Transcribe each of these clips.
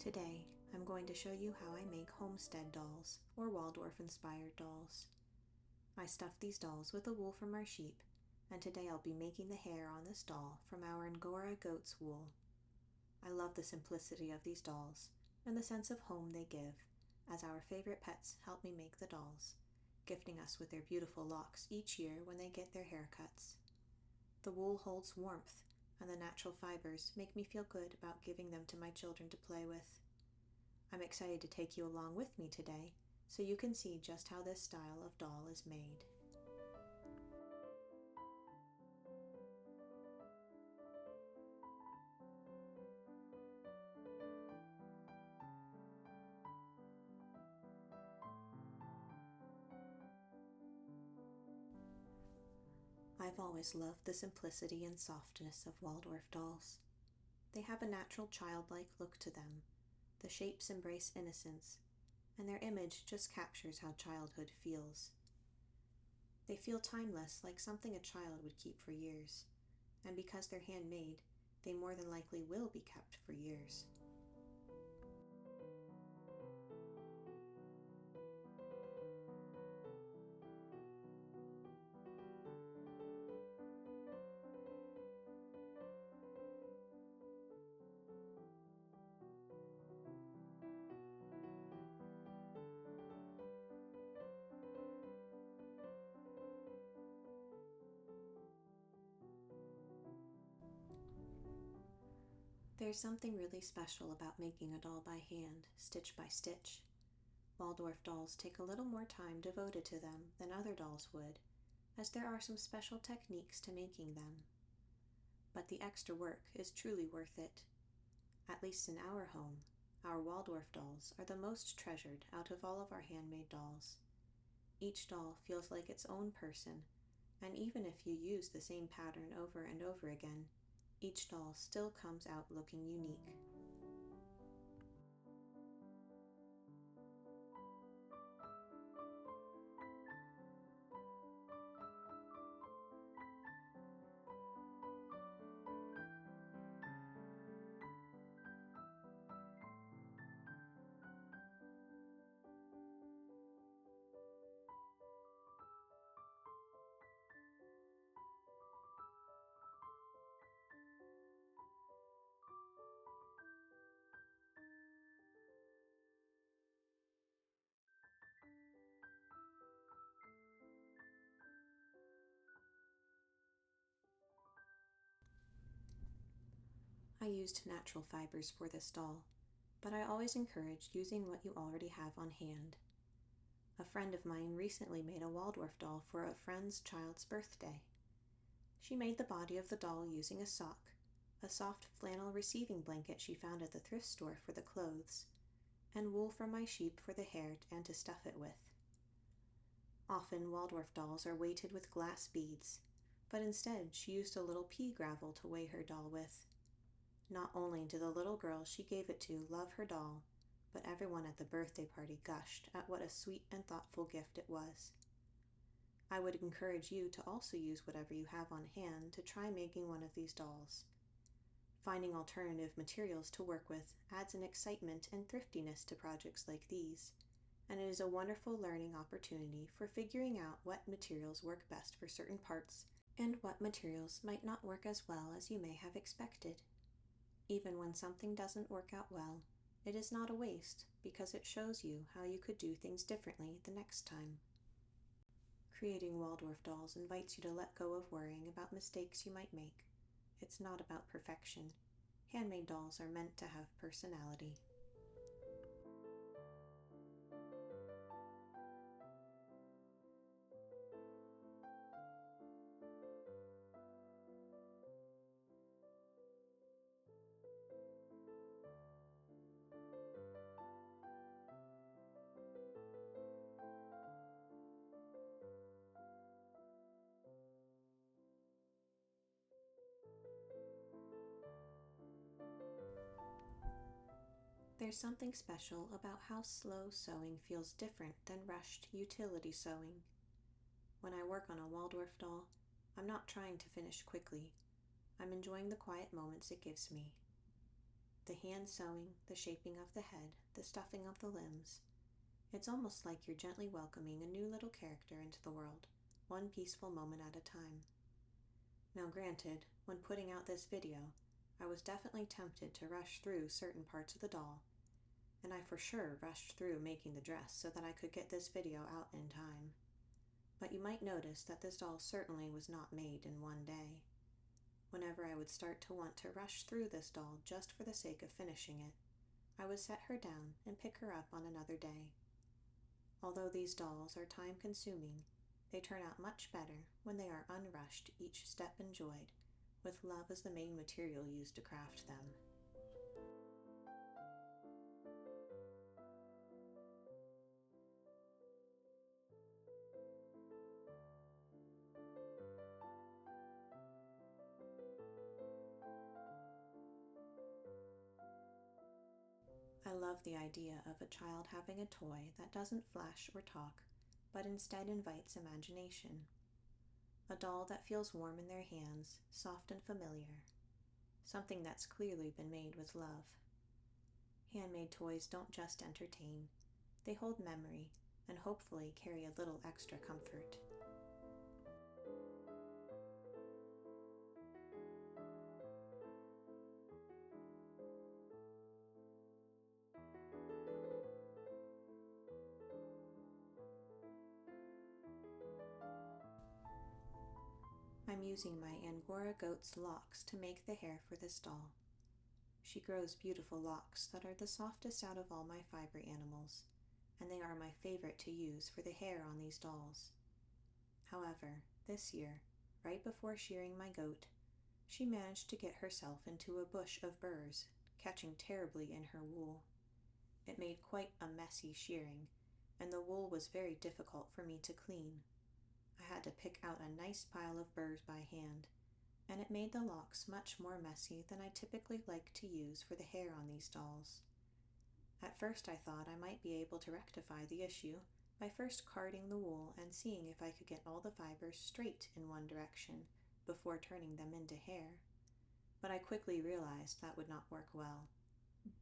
Today, I'm going to show you how I make Homestead dolls, or Waldorf-inspired dolls. I stuffed these dolls with the wool from our sheep, and today I'll be making the hair on this doll from our Angora goat's wool. I love the simplicity of these dolls, and the sense of home they give, as our favorite pets help me make the dolls, gifting us with their beautiful locks each year when they get their haircuts. The wool holds warmth, and the natural fibers make me feel good about giving them to my children to play with. I'm excited to take you along with me today, so you can see just how this style of doll is made. I've always loved the simplicity and softness of Waldorf dolls. They have a natural childlike look to them. The shapes embrace innocence, and their image just captures how childhood feels. They feel timeless, like something a child would keep for years, and because they're handmade, they more than likely will be kept for years. There's something really special about making a doll by hand, stitch by stitch. Waldorf dolls take a little more time devoted to them than other dolls would, as there are some special techniques to making them. But the extra work is truly worth it. At least in our home, our Waldorf dolls are the most treasured out of all of our handmade dolls. Each doll feels like its own person, and even if you use the same pattern over and over again, each doll still comes out looking unique. I used natural fibers for this doll, but I always encourage using what you already have on hand. A friend of mine recently made a Waldorf doll for a friend's child's birthday. She made the body of the doll using a sock, a soft flannel receiving blanket she found at the thrift store for the clothes, and wool from my sheep for the hair and to stuff it with. Often Waldorf dolls are weighted with glass beads, but instead she used a little pea gravel to weigh her doll with. Not only did the little girl she gave it to love her doll, but everyone at the birthday party gushed at what a sweet and thoughtful gift it was. I would encourage you to also use whatever you have on hand to try making one of these dolls. Finding alternative materials to work with adds an excitement and thriftiness to projects like these, and it is a wonderful learning opportunity for figuring out what materials work best for certain parts and what materials might not work as well as you may have expected. Even when something doesn't work out well, it is not a waste because it shows you how you could do things differently the next time. Creating Waldorf dolls invites you to let go of worrying about mistakes you might make. It's not about perfection. Handmade dolls are meant to have personality. There's something special about how slow sewing feels different than rushed utility sewing. When I work on a Waldorf doll, I'm not trying to finish quickly. I'm enjoying the quiet moments it gives me. The hand sewing, the shaping of the head, the stuffing of the limbs. It's almost like you're gently welcoming a new little character into the world, one peaceful moment at a time. Now granted, when putting out this video, I was definitely tempted to rush through certain parts of the doll, and I for sure rushed through making the dress so that I could get this video out in time. But you might notice that this doll certainly was not made in one day. Whenever I would start to want to rush through this doll just for the sake of finishing it, I would set her down and pick her up on another day. Although these dolls are time-consuming, they turn out much better when they are unrushed, each step enjoyed, with love as the main material used to craft them. I love the idea of a child having a toy that doesn't flash or talk, but instead invites imagination. A doll that feels warm in their hands, soft and familiar. Something that's clearly been made with love. Handmade toys don't just entertain, they hold memory and hopefully carry a little extra comfort. I'm using my Angora goat's locks to make the hair for this doll. She grows beautiful locks that are the softest out of all my fiber animals, and they are my favorite to use for the hair on these dolls. However, this year, right before shearing my goat, she managed to get herself into a bush of burrs, catching terribly in her wool. It made quite a messy shearing, and the wool was very difficult for me to clean. I had to pick out a nice pile of burrs by hand, and it made the locks much more messy than I typically like to use for the hair on these dolls. At first I thought I might be able to rectify the issue by first carding the wool and seeing if I could get all the fibers straight in one direction before turning them into hair, but I quickly realized that would not work well.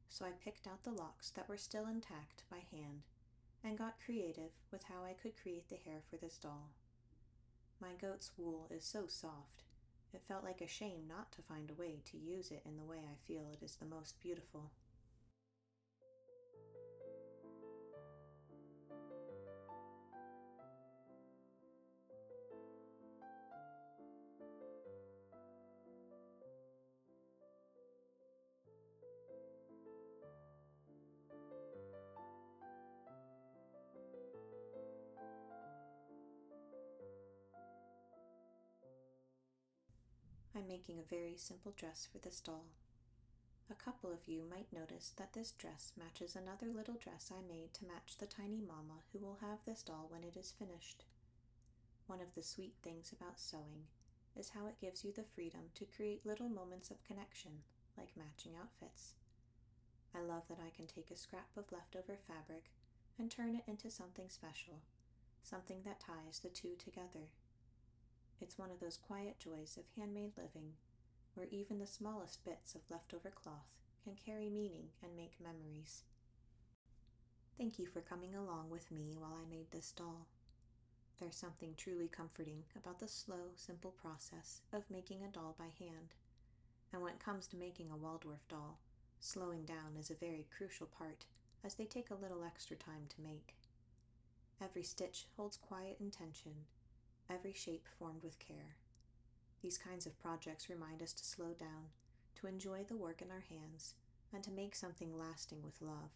So I picked out the locks that were still intact by hand and got creative with how I could create the hair for this doll. My goat's wool is so soft, it felt like a shame not to find a way to use it in the way I feel it is the most beautiful. I'm making a very simple dress for this doll. A couple of you might notice that this dress matches another little dress I made to match the tiny mama who will have this doll when it is finished. One of the sweet things about sewing is how it gives you the freedom to create little moments of connection, like matching outfits. I love that I can take a scrap of leftover fabric and turn it into something special, something that ties the two together. It's one of those quiet joys of handmade living, where even the smallest bits of leftover cloth can carry meaning and make memories. Thank you for coming along with me while I made this doll. There's something truly comforting about the slow, simple process of making a doll by hand. And when it comes to making a Waldorf doll, slowing down is a very crucial part, as they take a little extra time to make. Every stitch holds quiet intention, every shape formed with care. These kinds of projects remind us to slow down, to enjoy the work in our hands, and to make something lasting with love.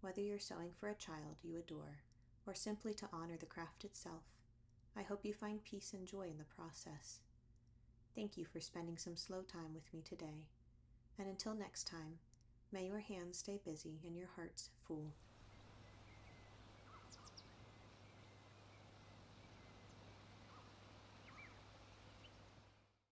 Whether you're sewing for a child you adore, or simply to honor the craft itself, I hope you find peace and joy in the process. Thank you for spending some slow time with me today, and until next time, may your hands stay busy and your hearts full.